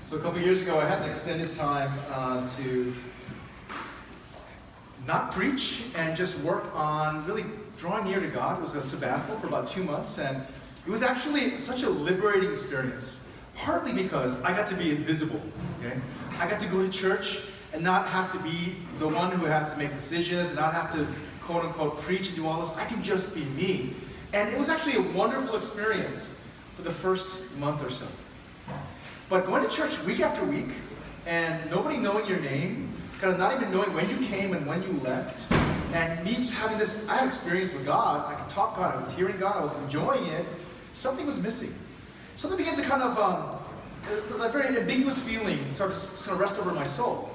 So a couple years ago, I had an extended time to not preach and just work on really drawing near to God. It was a sabbatical for about 2 months, and it was actually such a liberating experience. Partly because I got to be invisible. Okay? I got to go to church and not have to be the one who has to make decisions, and not have to quote unquote preach and do all this. I can just be me. And it was actually a wonderful experience for the first month or so. But going to church week after week, and nobody knowing your name, kind of not even knowing when you came and when you left, and me just having this, I had experience with God, I could talk God, I was hearing God, I was enjoying it, something was missing. Something began to kind of, a very ambiguous feeling started to rest over my soul.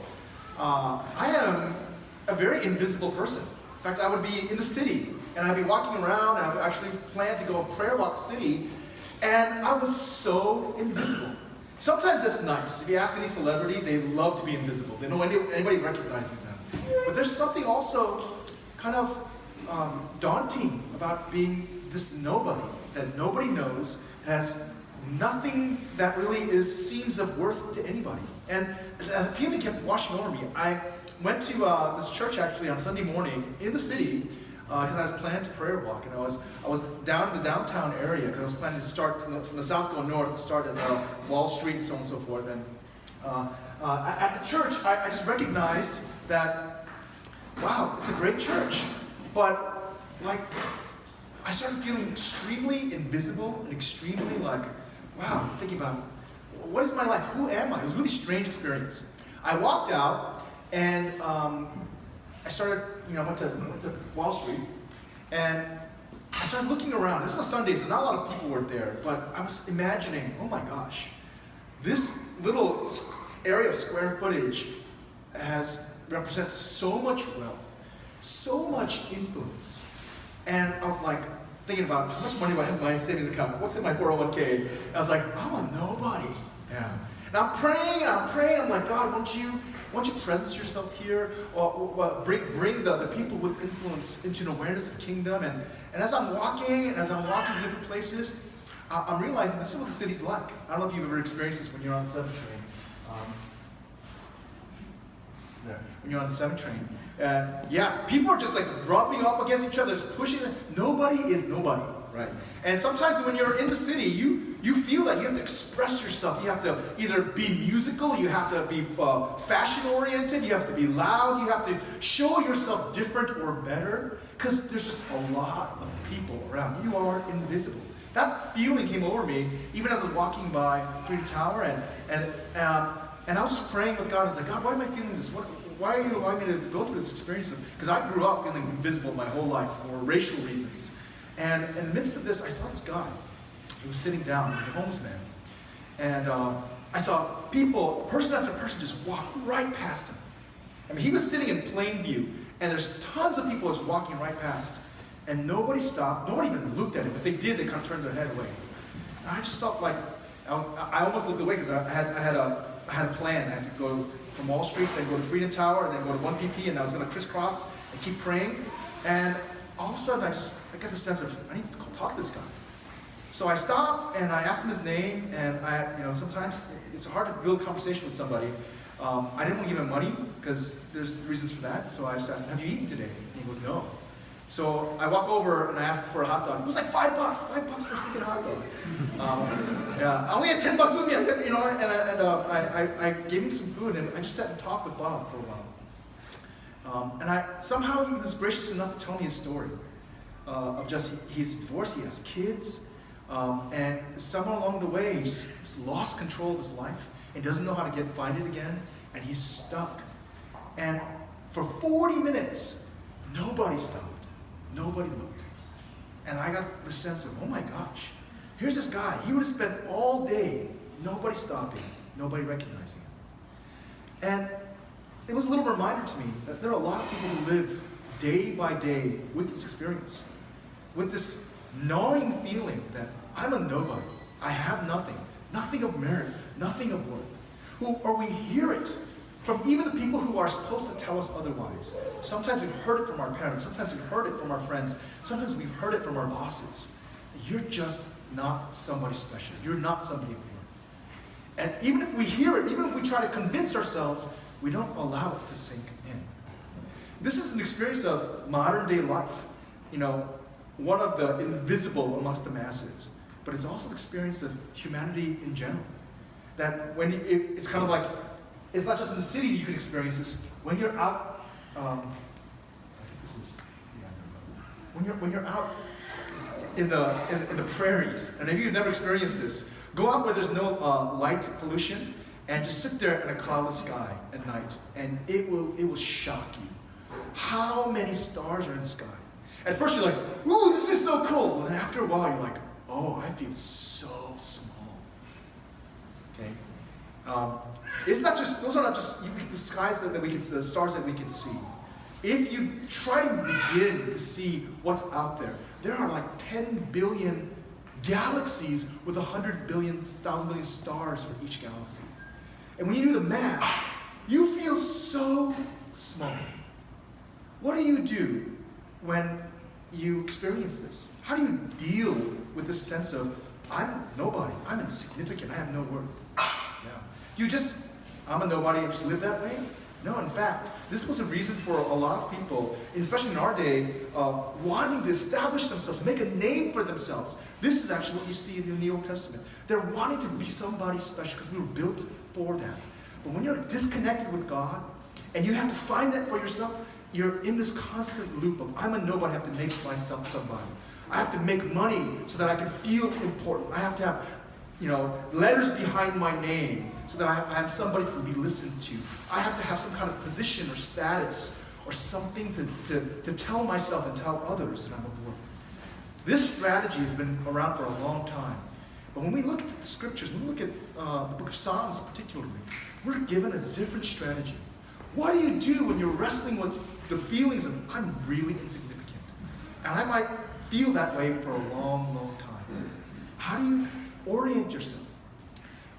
I am a very invisible person. In fact, I would be in the city, and I'd be walking around, and I would actually plan to go prayer walk the city, and I was so invisible. Sometimes that's nice. If you ask any celebrity, they love to be invisible. They don't want anybody recognizing them. But there's something also kind of daunting about being this nobody that nobody knows, has nothing that really seems of worth to anybody. And the feeling kept washing over me. I went to this church actually on Sunday morning in the city because I was planning to prayer walk, and I was down in the downtown area because I was planning to start from the south going north, start at Wall Street and so on and so forth. And at the church, I just recognized that, wow, it's a great church, but like I started feeling extremely invisible and extremely like, wow, thinking about what is my life? Who am I? It was a really strange experience. I walked out and I started, I went to Wall Street, and I started looking around. This was a Sunday, so not a lot of people were there, but I was imagining, oh my gosh, this little area of square footage represents so much wealth, so much influence. And I was like, thinking about how much money do I have in my savings account? What's in my 401k? And I was like, I'm a nobody. Yeah. And I'm praying. I'm like, God, won't you presence yourself here, or bring the people with influence into an awareness of the kingdom? And as I'm walking to different places, I'm realizing this is what the city's like. I don't know if you've ever experienced this when you're on the 7 train. When you're on the 7 train. People are just like rubbing up against each other, just pushing. Nobody is nobody, right? And sometimes when you're in the city, you feel that you have to express yourself. You have to either be musical, you have to be fashion-oriented, you have to be loud, you have to show yourself different or better, because there's just a lot of people around. You are invisible. That feeling came over me even as I was walking by Freedom Tower, and I was just praying with God. I was like, God, why am I feeling this? Why are you allowing me to go through this experience? Because I grew up feeling invisible my whole life for racial reasons. And in the midst of this, I saw this guy. He was sitting down. He was a homeless man. And I saw people, person after person, just walk right past him. I mean, he was sitting in plain view, and there's tons of people just walking right past. And nobody stopped. Nobody even looked at him. If they did, they kind of turned their head away. And I just felt like, I almost looked away because I had a plan. I had to go from Wall Street, then go to Freedom Tower, and then go to 1PP, and I was going to crisscross and keep praying. And all of a sudden, I got the sense of, I need to talk to this guy. So I stopped, and I asked him his name, and sometimes it's hard to build a conversation with somebody. I didn't want to give him money, because there's reasons for that. So I just asked him, have you eaten today? And he goes, no. So I walk over, and I asked for a hot dog. It was like $5 for a freaking hot dog. I only had $10 with me, I gave him some food, and I just sat and talked with Bob for a while. And somehow he was gracious enough to tell me his story of just, he's divorced, he has kids, and somewhere along the way, he just lost control of his life, and doesn't know how to find it again, and he's stuck. And for 40 minutes, nobody stopped. Nobody looked. And I got the sense of, oh my gosh, here's this guy. He would have spent all day, nobody stopping, nobody recognizing him. And it was a little reminder to me that there are a lot of people who live day by day with this experience, with this gnawing feeling that I'm a nobody. I have nothing, nothing of merit, nothing of worth. Or we hear it from even the people who are supposed to tell us otherwise. Sometimes we've heard it from our parents. Sometimes we've heard it from our friends. Sometimes we've heard it from our bosses. You're just not somebody special. You're not somebody of worth. And even if we hear it, even if we try to convince ourselves, we don't allow it to sink in. This is an experience of modern day life, one of the invisible amongst the masses. But it's also the experience of humanity in general. That when it's kind of like, it's not just in the city you can experience this. When you're out, when you're out in the prairies, and if you've never experienced this, go out where there's no light pollution, and just sit there in a cloudless sky at night, and it will shock you how many stars are in the sky. At first you're like, "Ooh, this is so cool," and after a while you're like, "Oh, I feel so small." Okay, those are not just the skies that we can, the stars that we can see. If you try to begin to see what's out there, there are like 10 billion galaxies with 100 billion, 1,000 billion stars for each galaxy. And when you do the math, you feel so small. What do you do when you experience this? How do you deal with this sense of, I'm nobody, I'm insignificant, I have no worth? Yeah. I'm a nobody and just live that way? No, in fact, this was a reason for a lot of people, especially in our day, wanting to establish themselves, make a name for themselves. This is actually what you see in the Old Testament. They're wanting to be somebody special because we were built for that. But when you're disconnected with God, and you have to find that for yourself, you're in this constant loop of, I'm a nobody, I have to make myself somebody. I have to make money so that I can feel important. I have to have, letters behind my name so that I am somebody to be listened to. I have to have some kind of position or status or something to tell myself and tell others that I'm of worth. This strategy has been around for a long time. But when we look at the scriptures, when we look at the book of Psalms particularly, we're given a different strategy. What do you do when you're wrestling with the feelings of, I'm really insignificant? And I might feel that way for a long, long time. How do you orient yourself?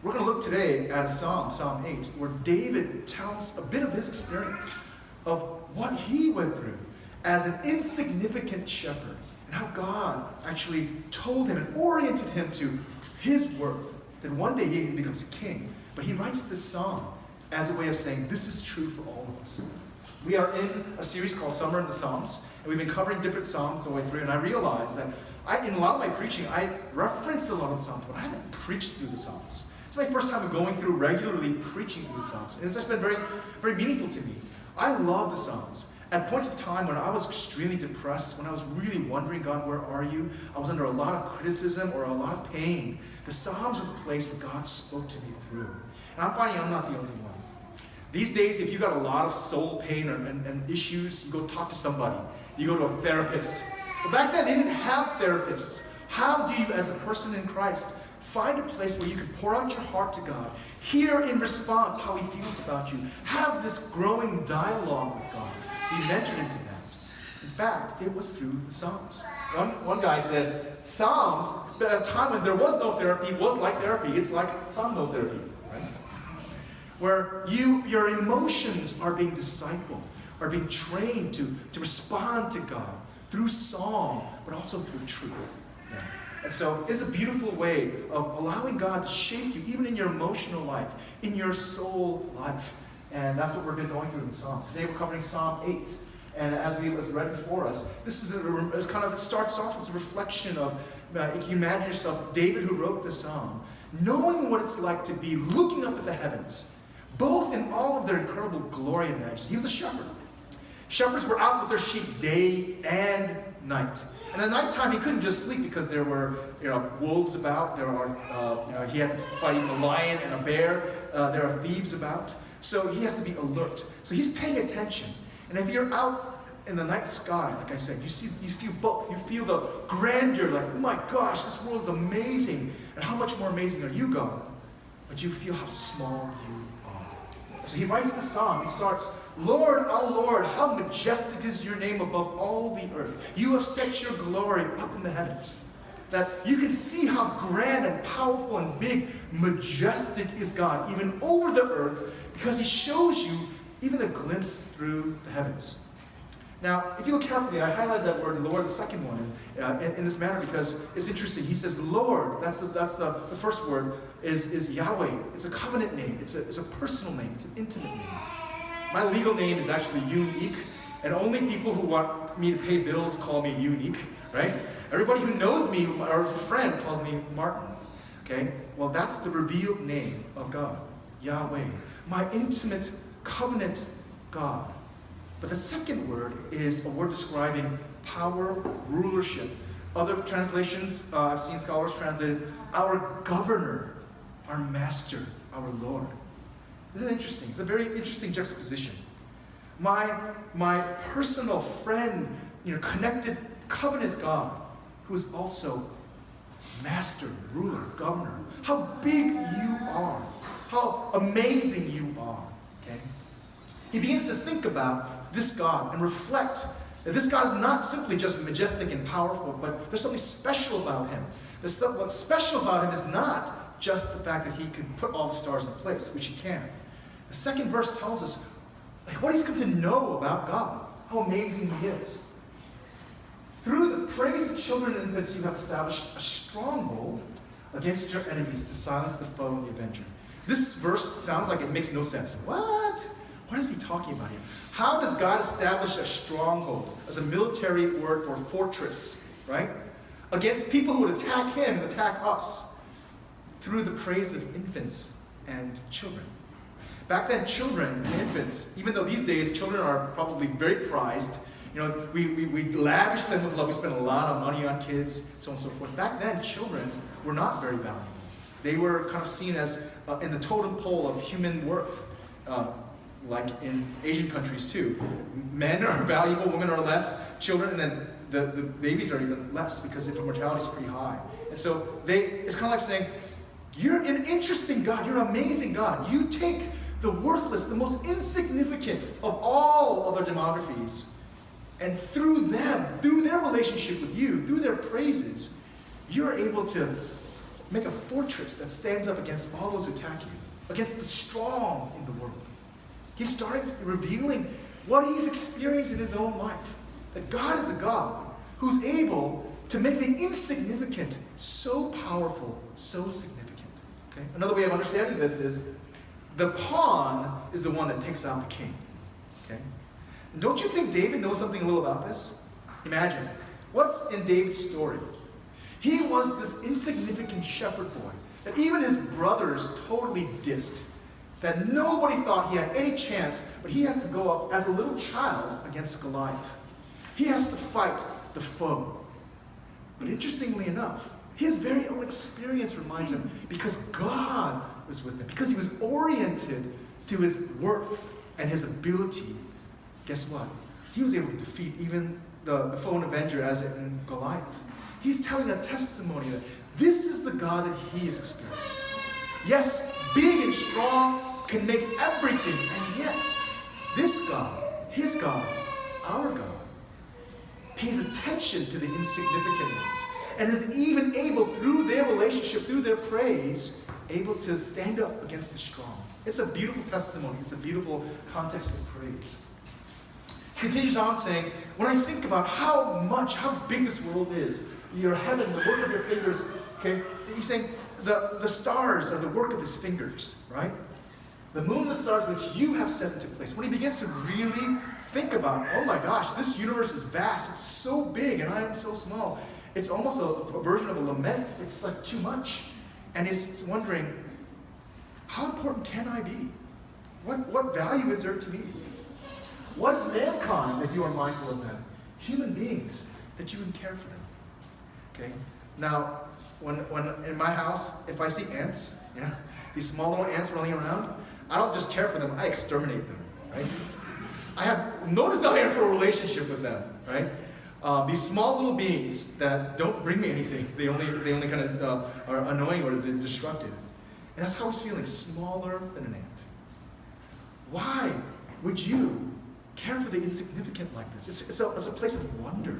We're going to look today at a psalm, Psalm 8, where David tells a bit of his experience of what he went through as an insignificant shepherd, and how God actually told him and oriented him to his worth, that one day he becomes a king. But he writes this psalm as a way of saying, this is true for all of us. We are in a series called Summer in the Psalms, and we've been covering different psalms the way through, and I realized that in a lot of my preaching, I reference a lot of the psalms, but I haven't preached through the psalms. It's my first time going through regularly preaching through the psalms, and it's just been very, very meaningful to me. I love the psalms. At points of time when I was extremely depressed, when I was really wondering, God, where are you? I was under a lot of criticism or a lot of pain. The psalms were the place where God spoke to me through. And I'm finding I'm not the only one. These days, if you've got a lot of soul pain and issues, you go talk to somebody. You go to a therapist. But back then, they didn't have therapists. How do you, as a person in Christ, find a place where you can pour out your heart to God, hear in response how he feels about you, have this growing dialogue with God, be mentored into that? In fact, it was through the Psalms. One guy said, Psalms, at a time when there was no therapy, was like therapy. It's like somnotherapy, right? Where your emotions are being discipled, are being trained to respond to God through song, but also through truth. Yeah. And so it's a beautiful way of allowing God to shape you, even in your emotional life, in your soul life. And that's what we've been going through in the Psalms. Today we're covering Psalm 8. And as read before us, this is it starts off as a reflection of, if you imagine yourself, David who wrote the Psalm, knowing what it's like to be looking up at the heavens, both in all of their incredible glory and majesty. He was a shepherd. Shepherds were out with their sheep day and night. And at nighttime, he couldn't just sleep because there were, wolves about. He had to fight even a lion and a bear. There are thieves about. So he has to be alert. So he's paying attention. And if you're out in the night sky, like I said, you feel both. You feel the grandeur, like, oh my gosh, this world is amazing. And how much more amazing are you, God? But you feel how small you are. So he writes the psalm. He starts, Lord, our Lord, how majestic is your name above all the earth. You have set your glory up in the heavens. That you can see how grand and powerful and big, majestic is God, even over the earth, because he shows you even a glimpse through the heavens. Now, if you look carefully, I highlighted that word Lord, the second one, in this manner because it's interesting. He says Lord, that's the first word, is Yahweh. It's a covenant name. It's a personal name. It's an intimate name. My legal name is actually unique, and only people who want me to pay bills call me unique, right? Everybody who knows me or is a friend calls me Martin, okay? Well, that's the revealed name of God, Yahweh, my intimate covenant God. But the second word is a word describing power, rulership. Other translations, I've seen scholars translated, our governor, our master, our Lord. Isn't it interesting? It's a very interesting juxtaposition. My personal friend, connected covenant God, who is also master, ruler, governor. How big you are. How amazing you are. Okay? He begins to think about this God and reflect that this God is not simply just majestic and powerful, but there's something special about him. What's special about him is not just the fact that he can put all the stars in place, which he can. The second verse tells us what he's come to know about God, how amazing he is. Through the praise of children and infants, you have established a stronghold against your enemies to silence the foe and the avenger. This verse sounds like it makes no sense. What? What is he talking about here? How does God establish a stronghold as a military word for fortress, right? Against people who would attack him and attack us through the praise of infants and children. Back then, children and infants, even though these days children are probably very prized, we lavish them with love. We spend a lot of money on kids, so on and so forth. Back then, children were not very valuable. They were kind of seen as in the totem pole of human worth, like in Asian countries too. Men are valuable, women are less, children, and then the babies are even less because infant mortality is pretty high. And so it's kind of like saying, you're an interesting God, you're an amazing God. You take the worthless, the most insignificant of all of our demographies, and through them, through their relationship with you, through their praises, you're able to make a fortress that stands up against all those who attack you, against the strong in the world. He's starting revealing what he's experienced in his own life. That God is a God who's able to make the insignificant so powerful, so significant. Okay? Another way of understanding this is the pawn is the one that takes out the king. Okay? And don't you think David knows something a little about this? Imagine. What's in David's story? He was this insignificant shepherd boy that even his brothers totally dissed. That nobody thought he had any chance, but he has to go up as a little child against Goliath. He has to fight the foe. But interestingly enough, his very own experience reminds him, because God was with him, because he was oriented to his worth and his ability, guess what? He was able to defeat even the foe and avenger as in Goliath. He's telling a testimony that this is the God that he has experienced. Yes, big and strong, can make everything, and yet this God, his God, our God, pays attention to the insignificant ones and is even able, through their relationship, through their praise, able to stand up against the strong. It's a beautiful testimony. It's a beautiful context of praise. He continues on saying, when I think about how big this world is, your heaven, the work of your fingers, okay, he's saying the stars are the work of his fingers, right? The moon and the stars which you have set into place. When he begins to really think about, oh my gosh, this universe is vast, it's so big, and I am so small. It's almost a version of a lament. It's like too much. And he's wondering, how important can I be? What value is there to me? What is mankind that you are mindful of them? Human beings, that you would care for them. Okay? Now, when in my house, if I see ants, these small little ants running around, I don't just care for them, I exterminate them, right? I have no desire for a relationship with them, right? These small little beings that don't bring me anything, they only kind of are annoying or destructive. And that's how he's feeling, smaller than an ant. Why would you care for the insignificant like this? It's a place of wonder.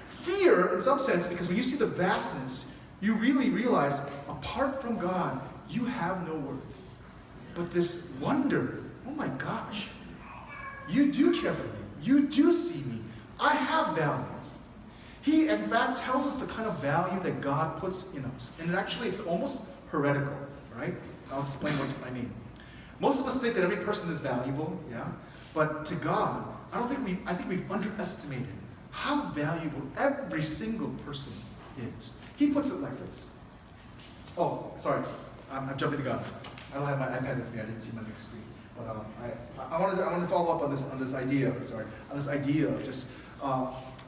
Fear, in some sense, because when you see the vastness, you really realize, apart from God, you have no worth. But this wonder, oh my gosh, you do care for me. You do see me. I have value. He, in fact, tells us the kind of value that God puts in us. And actually, it's almost heretical, right? I'll explain what I mean. Most of us think that every person is valuable, yeah? But to God, I think we've underestimated how valuable every single person is. He puts it like this. Oh, sorry, I'm jumping the gun. I don't have my iPad with me. I didn't see my big screen. But I wanted to follow up on this idea of just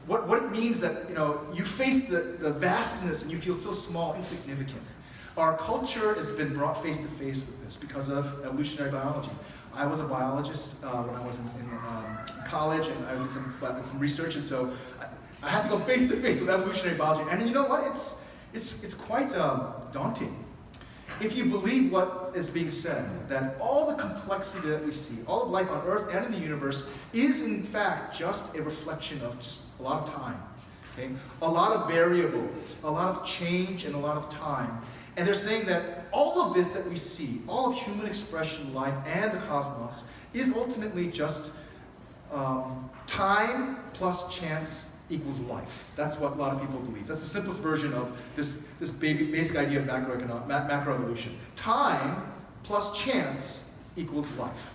what it means that you face the vastness and you feel so small, insignificant. Our culture has been brought face to face with this because of evolutionary biology. I was a biologist when I was in college, and I did some research, and so I had to go face to face with evolutionary biology. And you know what? It's quite daunting. If you believe what is being said, that all the complexity that we see, all of life on Earth and in the universe, is in fact just a reflection of just a lot of time. Okay? A lot of variables, a lot of change, and a lot of time. And they're saying that all of this that we see, all of human expression, life, and the cosmos, is ultimately just time plus chance equals life. That's what a lot of people believe. That's the simplest version of this basic idea of macroevolution. Time plus chance equals life.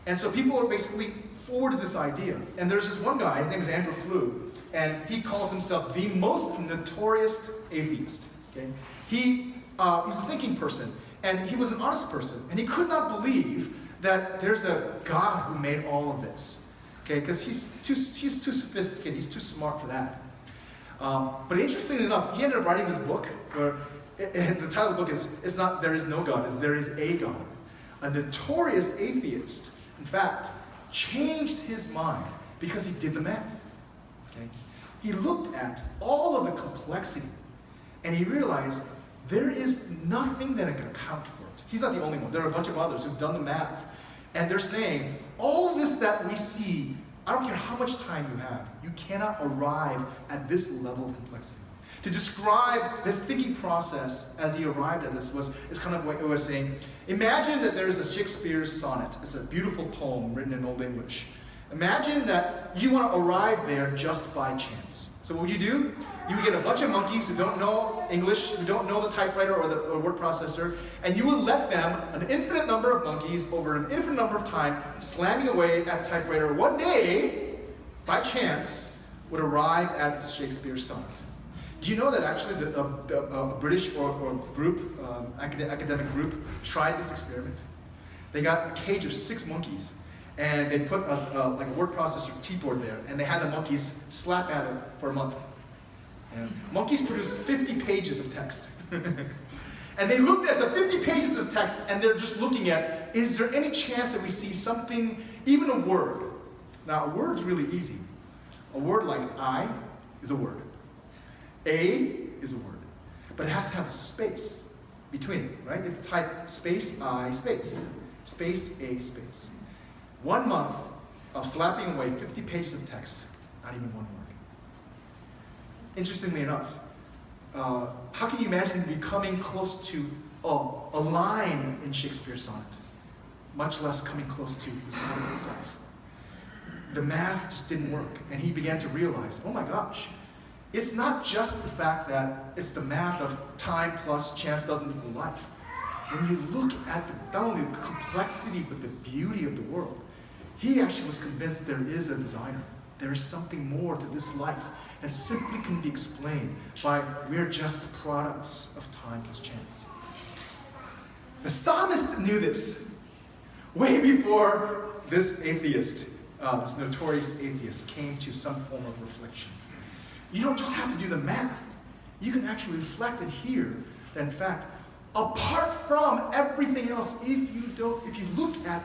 And so people are basically forward to this idea. And there's this one guy, his name is Andrew Flew, and he calls himself the most notorious atheist. Okay? He was a thinking person, and he was an honest person, and he could not believe that there's a God who made all of this. Okay, because he's too sophisticated, he's too smart for that. But interestingly enough, he ended up writing this book where and the title of the book is, it's not There Is No God, it's There Is a God. A notorious atheist, in fact, changed his mind because he did the math. Okay? He looked at all of the complexity and he realized there is nothing that can account for it. He's not the only one. There are a bunch of others who've done the math. And they're saying, all this that we see, I don't care how much time you have, you cannot arrive at this level of complexity. To describe this thinking process as he arrived at this is kind of what it was saying. Imagine that there's a Shakespeare's sonnet. It's a beautiful poem written in Old English. Imagine that you want to arrive there just by chance. So what would you do? You would get a bunch of monkeys who don't know English, who don't know the typewriter or the word processor, and you would let them, an infinite number of monkeys, over an infinite number of time, slamming away at the typewriter, one day, by chance, would arrive at Shakespeare's sonnet. Do you know that actually a British or group, academic group, tried this experiment? They got a cage of 6 monkeys, and they put like a word processor keyboard there, and they had the monkeys slap at it for a month. And monkeys produced 50 pages of text. And they looked at the 50 pages of text, and they're just looking at, is there any chance that we see something, even a word? Now, a word's really easy. A word like I is a word. A is a word. But it has to have a space between it, right? You have to type space I, space. Space A, space. 1 month of slapping away 50 pages of text, not even one word. Interestingly enough, how can you imagine becoming close to a line in Shakespeare's sonnet, much less coming close to the sonnet itself? The math just didn't work, and he began to realize, oh my gosh, it's not just the fact that it's the math of time plus chance doesn't equal life. When you look at not only the complexity, but the beauty of the world, he actually was convinced there is a designer. There is something more to this life that simply can be explained by we're just products of time plus chance. The psalmist knew this way before this atheist, this notorious atheist, came to some form of reflection. You don't just have to do the math. You can actually reflect and hear that, in fact, apart from everything else, if you look at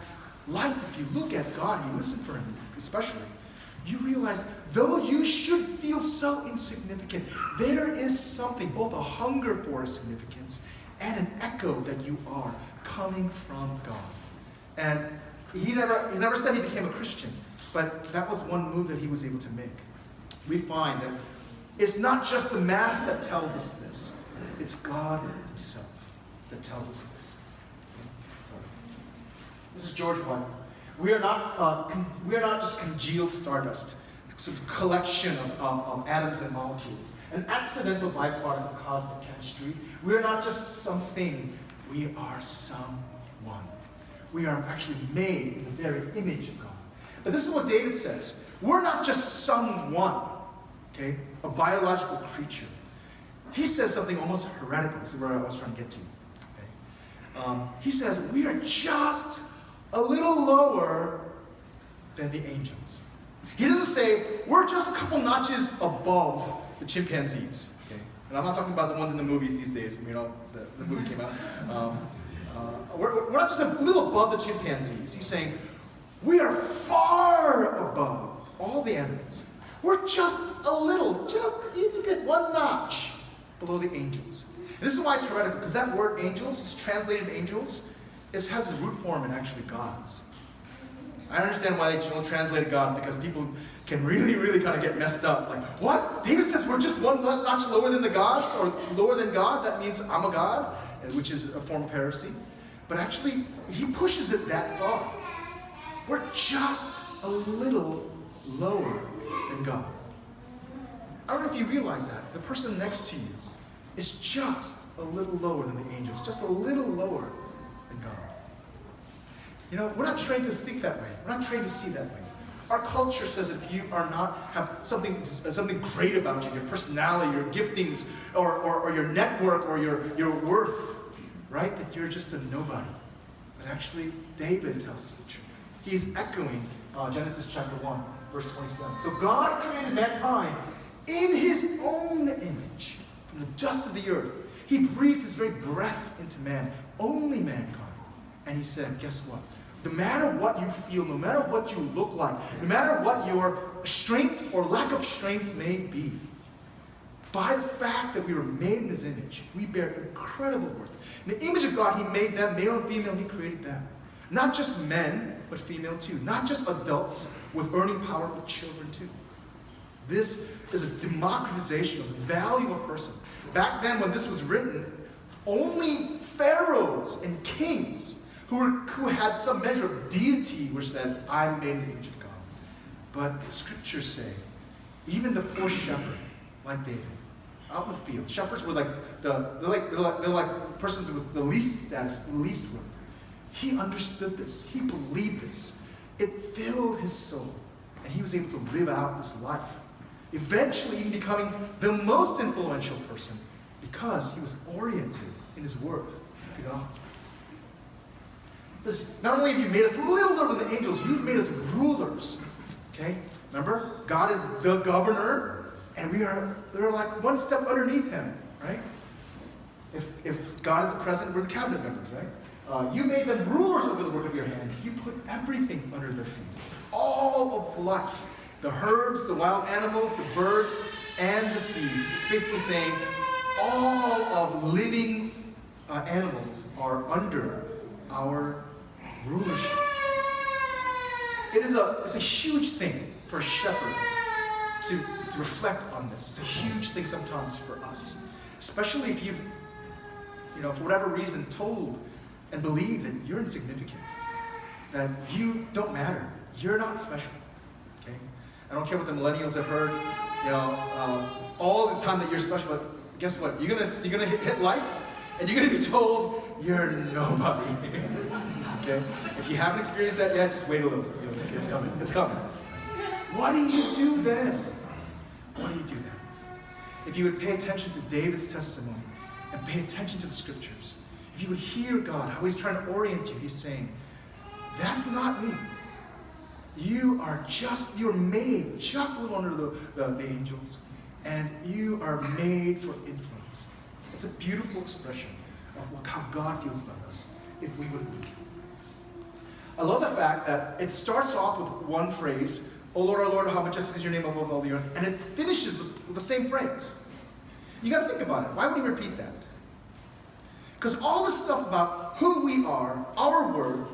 life, if you look at God, and you listen for Him, especially, you realize, though you should feel so insignificant, there is something, both a hunger for significance and an echo that you are coming from God. And he never said he became a Christian, but that was one move that he was able to make. We find that it's not just the math that tells us this, it's God Himself that tells us this. This is George White. We are not just congealed stardust, some collection of atoms and molecules, an accidental byproduct of cosmic chemistry. We are not just something, we are someone. We are actually made in the very image of God. But this is what David says. We're not just someone, okay, a biological creature. He says something almost heretical. This is where I was trying to get to. Okay? He says we are just a little lower than the angels. He doesn't say we're just a couple notches above the chimpanzees. Okay? And I'm not talking about the ones in the movies these days. You know, the movie came out. We're not just a little above the chimpanzees. He's saying we are far above all the animals. We're just a little, just even bit, one notch below the angels. And this is why it's heretical, because that word angels, is translated angels, it has a root form in actually gods. I understand why they don't translate gods, because people can really, really kind of get messed up. Like, what? David says we're just one notch lower than the gods, or lower than God? That means I'm a god, which is a form of heresy. But actually, he pushes it that far. We're just a little lower than God. I don't know if you realize that. The person next to you is just a little lower than the angels, just a little lower than God. You know, we're not trained to think that way. We're not trained to see that way. Our culture says if you are not have something great about you, your personality, your giftings, or your network, or your worth, right, that you're just a nobody. But actually, David tells us the truth. He's echoing Genesis chapter 1, verse 27. So God created mankind in his own image, from the dust of the earth. He breathed his very breath into man, only mankind. And he said, guess what? No matter what you feel, no matter what you look like, no matter what your strength or lack of strength may be, by the fact that we were made in his image, we bear incredible worth. In the image of God, he made them, male and female, he created them. Not just men, but female too. Not just adults with earning power, but children too. This is a democratization of the value of a person. Back then, when this was written, only pharaohs and kings who had some measure of deity were said, I'm made in the image of God. But the scriptures say, even the poor shepherd, like David, out in the field, shepherds were like they're like persons with the least status, the least worth. He understood this. He believed this. It filled his soul, and he was able to live out this life. Eventually, even becoming the most influential person, because he was oriented in his worth to God. Not only have you made us little lower than the angels, you've made us rulers. Okay? Remember? God is the governor, and we're like one step underneath him, right? If God is the president, we're the cabinet members, right? You made them rulers over the work of your hands. You put everything under their feet. All of life. The herbs, the wild animals, the birds, and the seas. It's basically saying all of living animals are under our rulership. It's a huge thing for a shepherd to reflect on this. It's a huge thing sometimes for us. Especially if you've, for whatever reason, told and believe that you're insignificant. That you don't matter. You're not special. Okay? I don't care what the millennials have heard, all the time that you're special, but guess what? You're gonna hit life, and you're gonna be told you're nobody. Okay? If you haven't experienced that yet, just wait a little. It's coming. It's coming. What do you do then? What do you do then? If you would pay attention to David's testimony and pay attention to the scriptures, if you would hear God, how he's trying to orient you, he's saying, that's not me. You're made just a little under the angels, and you are made for influence. It's a beautiful expression of how God feels about us, if we would believe. I love the fact that it starts off with one phrase, O Lord, how majestic is your name above all the earth, and it finishes with the same phrase. You got to think about it. Why would he repeat that? Because all this stuff about who we are, our worth,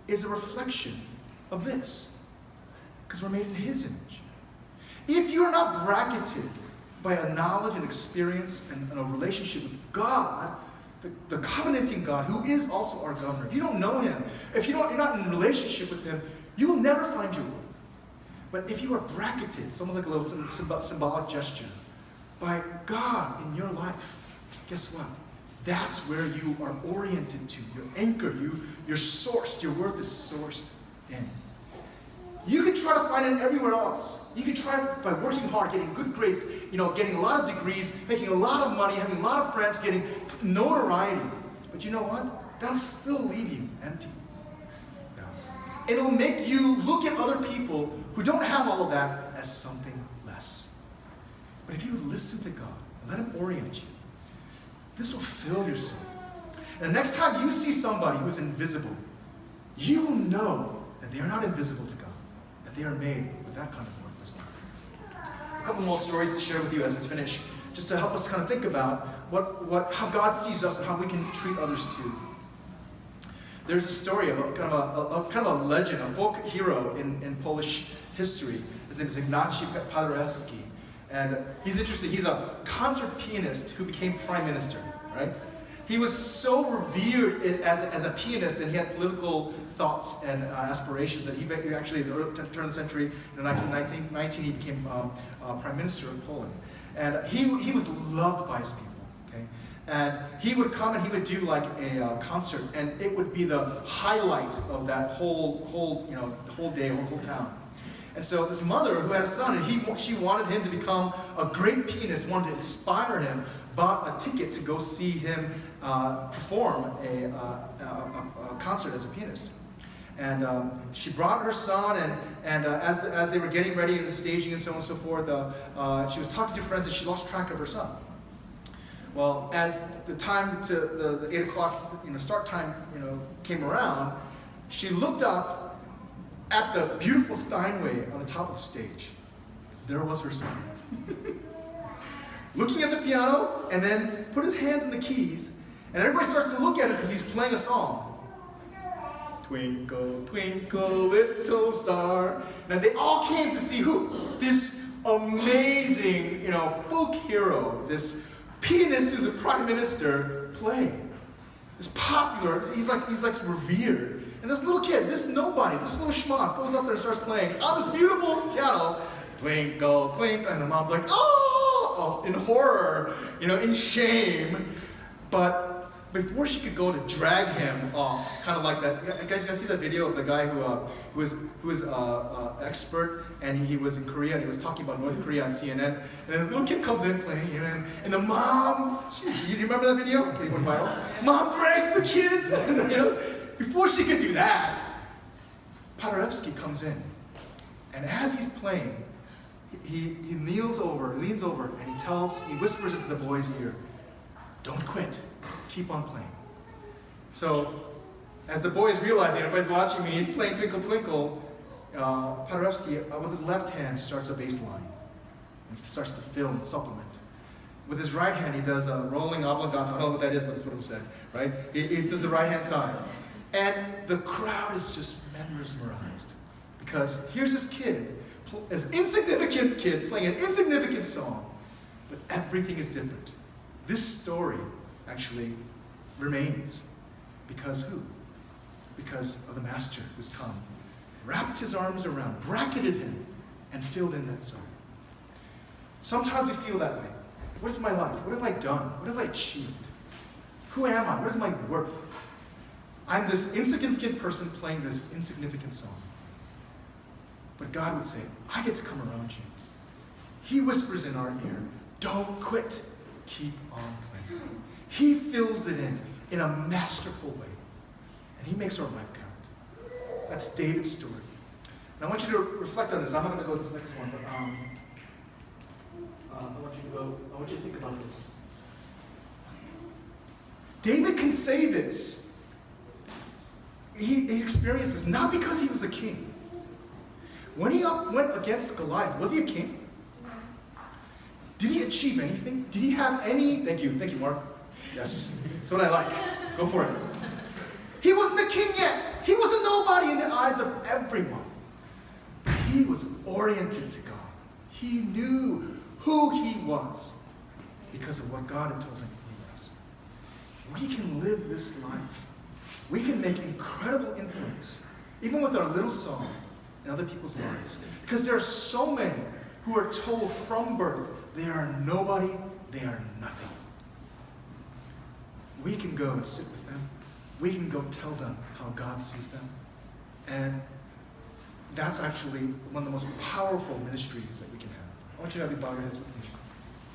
is a reflection of this. Because we're made in his image. If you're not bracketed by a knowledge and experience and a relationship with God, the covenanting God who is also our governor. If you don't know him, if you're not in relationship with him, you will never find your worth. But if you are bracketed, it's almost like a little symbolic gesture, by God in your life, guess what? That's where you are oriented to. You're anchored. You're sourced. Your worth is sourced in. You can try to find it everywhere else. You can try it by working hard, getting good grades, getting a lot of degrees, making a lot of money, having a lot of friends, getting notoriety. But you know what? That'll still leave you empty. Yeah. It'll make you look at other people who don't have all of that as something less. But if you listen to God and let him orient you, this will fill your soul. And the next time you see somebody who's invisible, you will know that they are not invisible to God, that they are made with that kind of worth. A couple more stories to share with you as we finish, just to help us kind of think about how God sees us and how we can treat others too. There's a story of kind of a legend, a folk hero in Polish history. His name is Ignacy Paderewski. And he's interesting. He's a concert pianist who became prime minister, right? He was so revered as a pianist, and he had political thoughts and aspirations that he actually, in the turn of the century, in 1919, he became prime minister of Poland. And he was loved by his people, okay? And he would come and he would do like a concert, and it would be the highlight of that whole day, whole town. And so this mother who had a son, and she wanted him to become a great pianist, wanted to inspire him, bought a ticket to go see him perform a concert as a pianist. And she brought her son, and as they were getting ready and the staging and so on and so forth, she was talking to friends and she lost track of her son. Well, as the time to the 8 o'clock start time came around, she looked up at the beautiful Steinway on the top of the stage. There was her son. Looking at the piano, and then put his hands in the keys, and everybody starts to look at him because he's playing a song. Twinkle, twinkle, little star. Now they all came to see who? This amazing, folk hero, this pianist who's a prime minister play. This popular, he's like revered. And this little kid, this nobody, this little schmuck goes up there and starts playing on this beautiful piano. Twinkle, twinkle, and the mom's like, oh, in horror, in shame. But before she could go to drag him off, kind of like that. Guys, you guys see that video of the guy who was expert, and he was in Korea, and he was talking about North Korea on CNN, and this little kid comes in playing, and the mom, you remember that video? Okay, it went viral. Mom drags the kids, before she could do that, Paderewski comes in, and as he's playing, he leans over, and he whispers into the boy's ear, "Don't quit, keep on playing." So, as the boy is realizing, everybody's watching me, he's playing Twinkle Twinkle, Paderewski, with his left hand, starts a bass line, and starts to fill and supplement. With his right hand, he does a rolling obligato. I don't know what that is, but that's what it said, right? He does the right hand side. And the crowd is just mesmerized. Because here's this kid, this insignificant kid playing an insignificant song, but everything is different. This story actually remains. Because who? Because of the master who's come, wrapped his arms around, bracketed him, and filled in that song. Sometimes we feel that way. What is my life? What have I done? What have I achieved? Who am I? What is my worth? I'm this insignificant person playing this insignificant song. But God would say, I get to come around you. He whispers in our ear, don't quit, keep on playing. He fills it in a masterful way. And he makes our life count. That's David's story. And I want you to reflect on this. I'm not going to go to this next one, but I want you to think about this. David can say this. He experienced this not because he was a king. When he went against Goliath, was he a king? Did he achieve anything? Did he have any? Thank you, Mark. Yes, that's what I like. Go for it. He wasn't a king yet. He was a nobody in the eyes of everyone. But he was oriented to God. He knew who he was because of what God had told him he was. we can live this life. We can make incredible influence, even with our little song, in other people's lives. Because there are so many who are told from birth they are nobody, they are nothing. We can go and sit with them. We can go tell them how God sees them. And that's actually one of the most powerful ministries that we can have. I want you to have your bow your heads with me.